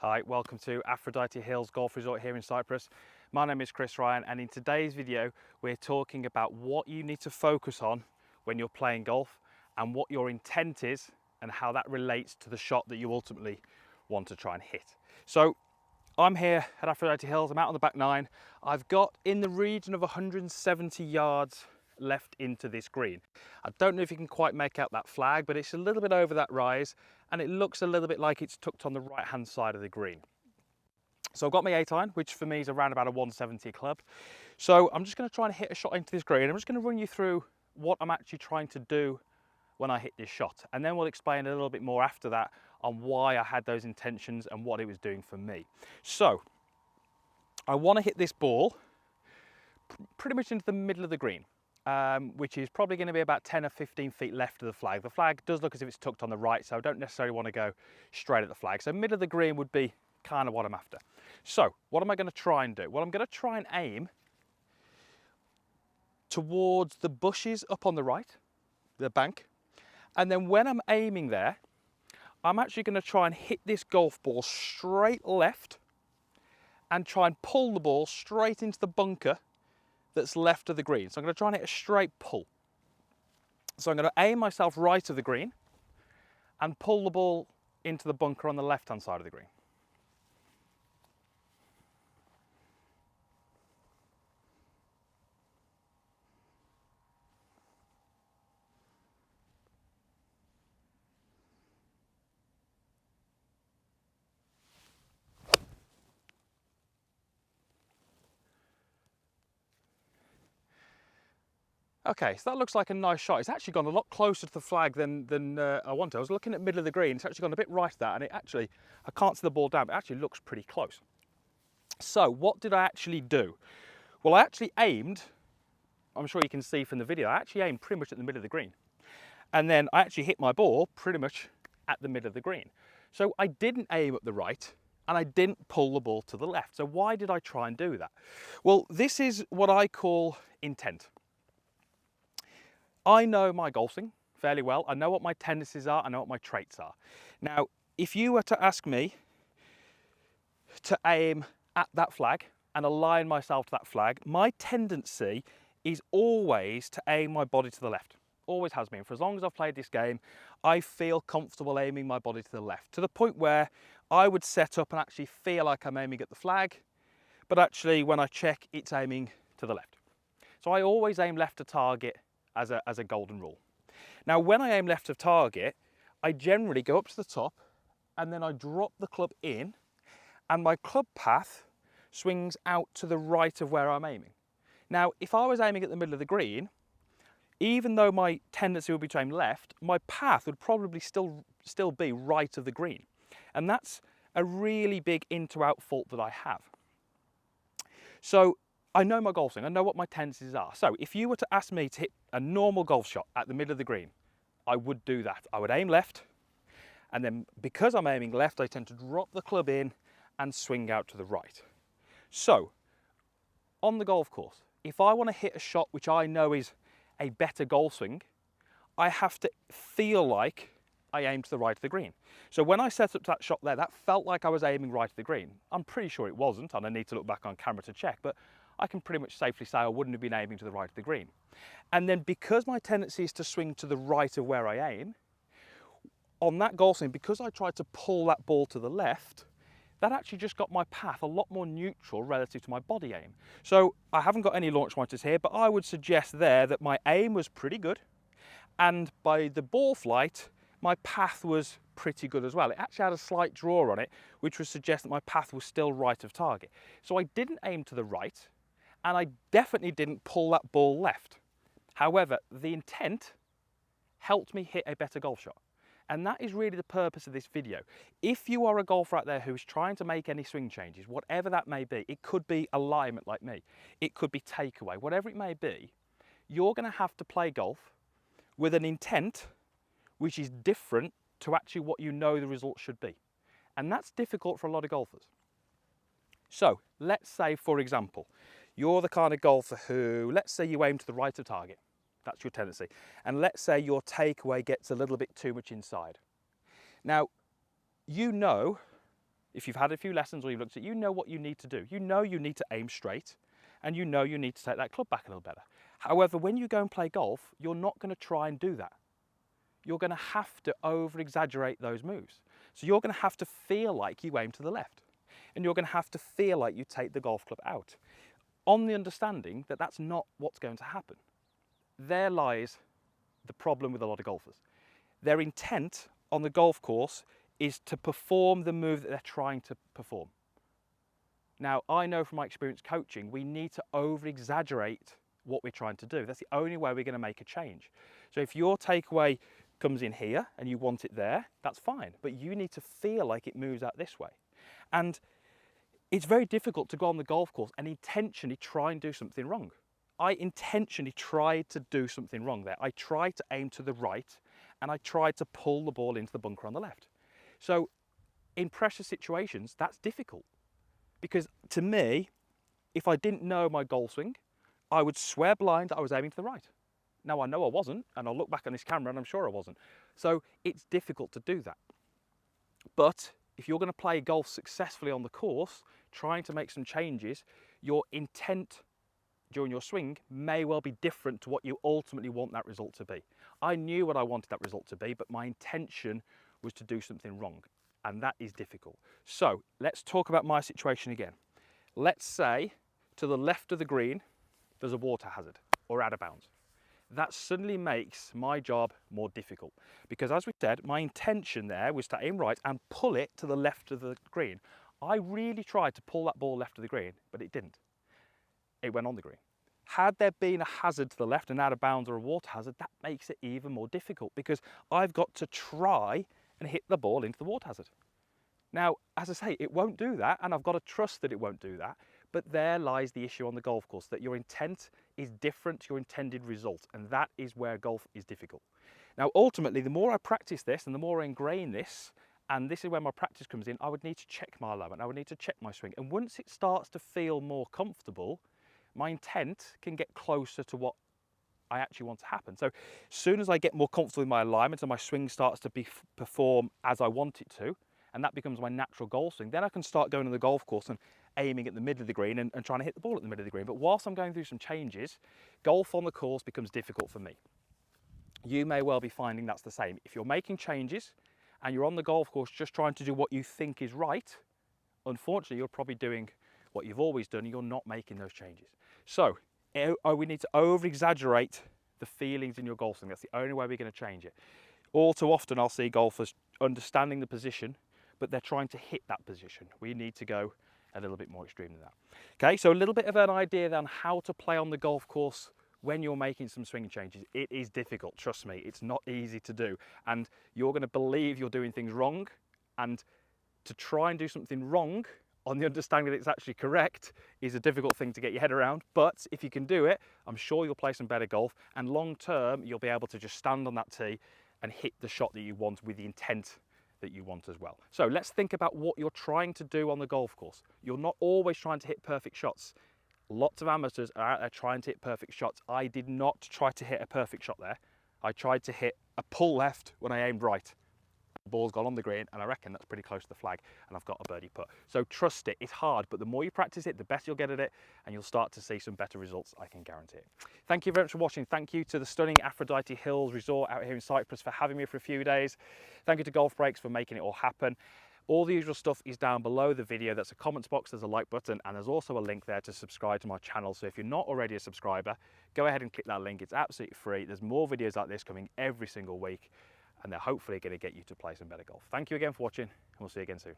Hi, welcome to Aphrodite Hills Golf Resort here in Cyprus. My name is Chris Ryan, and in today's video we're talking about what you need to focus on when you're playing golf and what your intent is and how that relates to the shot that you ultimately want to try and hit. So I'm here at Aphrodite Hills, I'm out on the back nine. I've got in the region of 170 yards left into this green. I don't know if you can quite make out that flag, but it's a little bit over that rise and it looks a little bit like it's tucked on the right hand side of the green. So I've got my 8 iron, which for me is around about a 170 club. So I'm just going to try and hit a shot into this green. I'm just going to run you through what I'm actually trying to do when I hit this shot, and then we'll explain a little bit more after that on why I had those intentions and what it was doing for me. So I want to hit this ball pretty much into the middle of the green, which is probably going to be about 10 or 15 feet left of the flag. The flag does look as if it's tucked on the right, so I don't necessarily want to go straight at the flag. So middle of the green would be kind of what I'm after. So what am I going to try and do? Well, I'm going to try and aim towards the bushes up on the right, the bank. And then when I'm aiming there, I'm actually going to try and hit this golf ball straight left and try and pull the ball straight into the bunker that's left of the green. So I'm going to try and hit a straight pull. So I'm going to aim myself right of the green and pull the ball into the bunker on the left-hand side of the green. Okay, so that looks like a nice shot. It's actually gone a lot closer to the flag than I wanted. I was looking at the middle of the green. It's actually gone a bit right of that, and it actually, I can't see the ball down, but it actually looks pretty close. So what did I actually do? Well, I actually aimed, I'm sure you can see from the video, I actually aimed pretty much at the middle of the green. And then I actually hit my ball pretty much at the middle of the green. So I didn't aim at the right, and I didn't pull the ball to the left. So why did I try and do that? Well, this is what I call intent. I know my golf swing fairly well. I know what my tendencies are. I know what my traits are. Now, if you were to ask me to aim at that flag and align myself to that flag, my tendency is always to aim my body to the left. Always has been. For as long as I've played this game, I feel comfortable aiming my body to the left, to the point where I would set up and actually feel like I'm aiming at the flag, but actually when I check, it's aiming to the left. So I always aim left to target as a golden rule. Now, when I aim left of target, I generally go up to the top and then I drop the club in, and my club path swings out to the right of where I'm aiming. Now, if I was aiming at the middle of the green, even though my tendency would be to aim left, my path would probably still be right of the green. And that's a really big in-to-out fault that I have. So I know my golf swing, I know what my tendencies are. So if you were to ask me to hit a normal golf shot at the middle of the green, I would do that. I would aim left, and then because I'm aiming left, I tend to drop the club in and swing out to the right. So on the golf course, if I want to hit a shot which I know is a better golf swing, I have to feel like I aim to the right of the green. So when I set up that shot there, that felt like I was aiming right of the green. I'm pretty sure it wasn't, and I need to look back on camera to check, but I can pretty much safely say I wouldn't have been aiming to the right of the green. And then because my tendency is to swing to the right of where I aim, on that golf swing, because I tried to pull that ball to the left, that actually just got my path a lot more neutral relative to my body aim. So I haven't got any launch pointers here, but I would suggest there that my aim was pretty good, and by the ball flight, my path was pretty good as well. It actually had a slight draw on it, which would suggest that my path was still right of target. So I didn't aim to the right, and I definitely didn't pull that ball left. However, the intent helped me hit a better golf shot. And that is really the purpose of this video. If you are a golfer out there who's trying to make any swing changes, whatever that may be, it could be alignment like me, it could be takeaway, whatever it may be, you're going to have to play golf with an intent which is different to actually what you know the result should be. And that's difficult for a lot of golfers. So let's say, for example, you're the kind of golfer who, let's say you aim to the right of target. That's your tendency. And let's say your takeaway gets a little bit too much inside. Now, you know If you've had a few lessons or you've looked at it, you know what you need to do. You know you need to aim straight, and you know you need to take that club back a little better. However, when you go and play golf, you're not going to try and do that. You're going to have to over-exaggerate those moves. So you're going to have to feel like you aim to the left, and you're going to have to feel like you take the golf club out, on the understanding that that's not what's going to happen. There lies the problem with a lot of golfers. Their intent on the golf course is to perform the move that they're trying to perform. Now, I know from my experience coaching, we need to over-exaggerate what we're trying to do. That's the only way we're going to make a change. So if your takeaway comes in here and you want it there, that's fine. But you need to feel like it moves out this way. And it's very difficult to go on the golf course and intentionally try and do something wrong. I intentionally tried to do something wrong there. I tried to aim to the right and I tried to pull the ball into the bunker on the left. So in pressure situations, that's difficult. Because to me, if I didn't know my golf swing, I would swear blind that I was aiming to the right. Now I know I wasn't, and I'll look back on this camera and I'm sure I wasn't. So it's difficult to do that. But if you're going to play golf successfully on the course, trying to make some changes, your intent during your swing may well be different to what you ultimately want that result to be. I knew what I wanted that result to be, but my intention was to do something wrong. And that is difficult. So let's talk about my situation again. Let's say to the left of the green, there's a water hazard or out of bounds. That suddenly makes my job more difficult because, as we said, my intention there was to aim right and pull it to the left of the green. I really tried to pull that ball left of the green, but it didn't. It went on the green. Had there been a hazard to the left, an out of bounds or a water hazard, that makes it even more difficult because I've got to try and hit the ball into the water hazard. Now, as I say, it won't do that, and I've got to trust that it won't do that, but there lies the issue on the golf course, that your intent is different to your intended result, and that is where golf is difficult. Now, ultimately, the more I practice this and the more I ingrain this, and this is where my practice comes in, I would need to check my alignment, I would need to check my swing, and once it starts to feel more comfortable, my intent can get closer to what I actually want to happen. So as soon as I get more comfortable with my alignment and my swing starts to perform as I want it to, and that becomes my natural golf swing, then I can start going to the golf course and aiming at the middle of the green and trying to hit the ball at the middle of the green. But whilst I'm going through some changes, golf on the course becomes difficult for me. You may well be finding that's the same. If you're making changes and you're on the golf course just trying to do what you think is right, unfortunately, you're probably doing what you've always done and you're not making those changes. So we need to over-exaggerate the feelings in your golf swing. That's the only way we're going to change it. All too often I'll see golfers understanding the position, but they're trying to hit that position. We need to go a little bit more extreme than that. Okay, so a little bit of an idea then how to play on the golf course when you're making some swing changes. It is difficult, trust me, it's not easy to do. And you're going to believe you're doing things wrong, and to try and do something wrong on the understanding that it's actually correct is a difficult thing to get your head around. But if you can do it, I'm sure you'll play some better golf, and long term you'll be able to just stand on that tee and hit the shot that you want with the intent that you want as well. So let's think about what you're trying to do on the golf course. You're not always trying to hit perfect shots. Lots of amateurs are out there trying to hit perfect shots. I did not try to hit a perfect shot there. I tried to hit a pull left when I aimed right. The ball's gone on the green, and I reckon that's pretty close to the flag, and I've got a birdie putt. So trust it, it's hard, but the more you practice it, the better you'll get at it, and you'll start to see some better results, I can guarantee it. Thank you very much for watching. Thank you to the stunning Aphrodite Hills Resort out here in Cyprus for having me for a few days. Thank you to Golf Breaks for making it all happen. All the usual stuff is down below the video. That's a comments box, there's a like button, and there's also a link there to subscribe to my channel. So if you're not already a subscriber, go ahead and click that link. It's absolutely free. There's more videos like this coming every single week, and they're hopefully going to get you to play some better golf. Thank you again for watching, and we'll see you again soon.